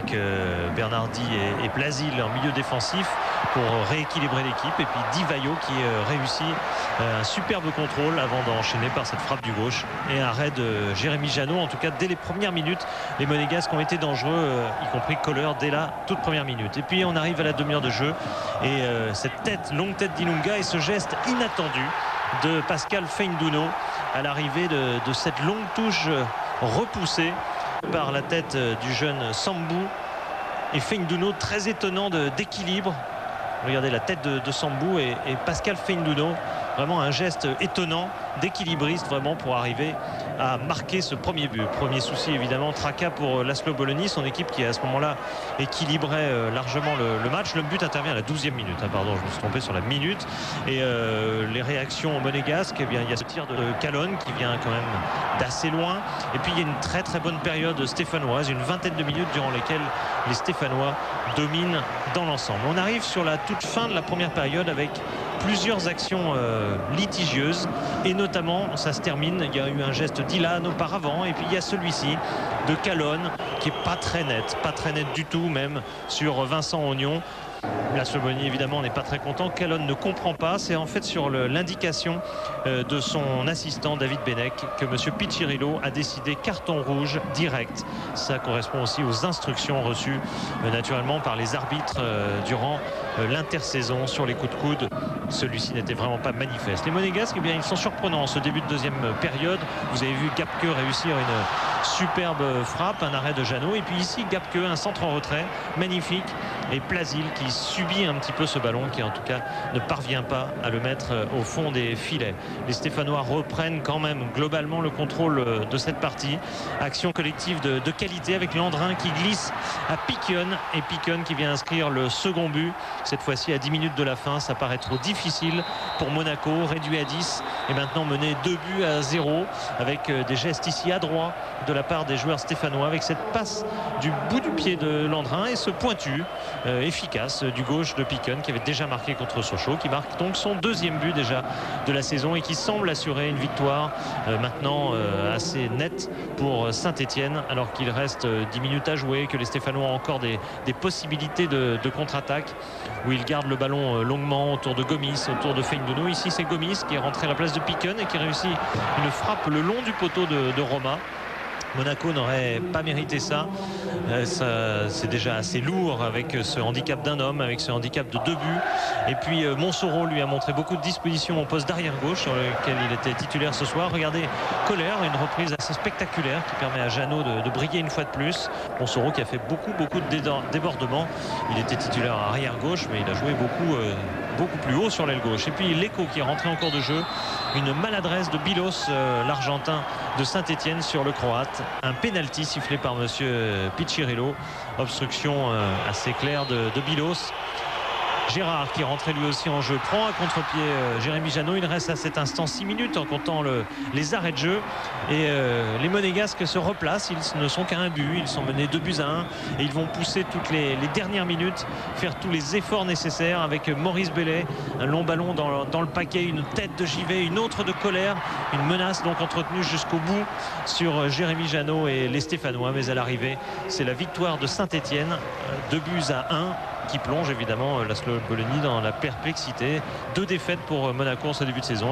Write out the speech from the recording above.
avec Bernardi et Plasil en milieu défensif pour rééquilibrer l'équipe. Et puis Di Vaio qui réussit un superbe contrôle avant d'enchaîner par cette frappe du gauche et un arrêt de Jérémy Janot. En tout cas, dès les premières minutes, les Monégasques ont été dangereux, y compris Kohler dès la toute première minute. Et puis on arrive à la demi-heure de jeu et cette longue tête d'Ilunga et ce geste inattendu de Pascal Feindouno à l'arrivée de cette longue touche repoussée par la tête du jeune Sambou. Et Feindouno très étonnant d'équilibre. Regardez la tête de Sambou et Pascal Feindouno. Vraiment un geste étonnant d'équilibriste vraiment pour arriver à marquer ce premier but. Premier souci évidemment, tracas pour Laszlo Bologna, son équipe qui à ce moment-là équilibrait largement le match. Le but intervient à la 12e minute, pardon, je me suis trompé sur la minute. Et les réactions monégasques, eh bien, il y a ce tir de Calonne qui vient quand même d'assez loin. Et puis il y a une très très bonne période stéphanoise, une vingtaine de minutes durant lesquelles les Stéphanois dominent dans l'ensemble. On arrive sur la toute fin de la première période avec plusieurs actions litigieuses et notamment ça se termine, il y a eu un geste d'Ilan auparavant et puis il y a celui-ci de Calonne qui est pas très net du tout même sur Vincent Ognon. La Slovénie évidemment n'est pas très content. Calonne ne comprend pas. C'est en fait sur l'indication de son assistant David Benec que M. Piccirillo a décidé carton rouge direct. Ça correspond aussi aux instructions reçues naturellement par les arbitres durant l'intersaison sur les coups de coude. Celui-ci n'était vraiment pas manifeste. Les Monégasques, eh bien, ils sont surprenants en ce début de deuxième période. Vous avez vu Gapke réussir une superbe frappe, un arrêt de Janot. Et puis ici, Gapke, un centre en retrait, magnifique. Et Plasil qui subit un petit peu ce ballon, qui en tout cas ne parvient pas à le mettre au fond des filets. Les Stéphanois reprennent quand même globalement le contrôle de cette partie. Action collective de qualité avec Landrin qui glisse à Piquion et Piquion qui vient inscrire le second but. Cette fois-ci à 10 minutes de la fin, ça paraît trop difficile pour Monaco, réduit à 10 et maintenant mené 2-0 avec des gestes ici à droit de la part des joueurs stéphanois avec cette passe du bout du pied de Landrin et ce pointu efficace du gauche de Piquion qui avait déjà marqué contre Sochaux, qui marque donc son deuxième but déjà de la saison et qui semble assurer une victoire maintenant assez nette pour Saint-Etienne alors qu'il reste 10 minutes à jouer, que les Stéphanois ont encore des possibilités de contre-attaque où ils gardent le ballon longuement autour de Gomis, autour de Feindouno. Ici c'est Gomis qui est rentré à la place de Piquion et qui réussit une frappe le long du poteau de Roma. Monaco n'aurait pas mérité ça. C'est déjà assez lourd avec ce handicap d'un homme, avec ce handicap de 2 buts. Et puis Montsoreau lui a montré beaucoup de disposition au poste d'arrière gauche sur lequel il était titulaire ce soir. Regardez Kohler, une reprise assez spectaculaire qui permet à Janot de briller une fois de plus. Montsoreau qui a fait beaucoup de débordements. Il était titulaire à arrière gauche, mais il a joué beaucoup plus haut sur l'aile gauche. Et puis Lecco qui est rentré en cours de jeu. Une maladresse de Bilos, l'Argentin de Saint-Etienne sur le Croate. Un pénalty sifflé par monsieur Piccirillo. Obstruction assez claire de Bilos. Gérard qui est rentré lui aussi en jeu prend à contre-pied Jérémy Janot. Il reste à cet instant 6 minutes en comptant les arrêts de jeu et les Monégasques se replacent. Ils ne sont qu'à un but, ils sont menés 2-1 et ils vont pousser toutes les dernières minutes, faire tous les efforts nécessaires avec Maurice Bellet, un long ballon dans le paquet, une tête de Givet, une autre de Colère, une menace donc entretenue jusqu'au bout sur Jérémy Janot et les Stéphanois. Mais à l'arrivée c'est la victoire de Saint-Etienne, 2-1 qui plonge évidemment Laszlo Bologna dans la perplexité. 2 défaites pour Monaco en ce début de saison.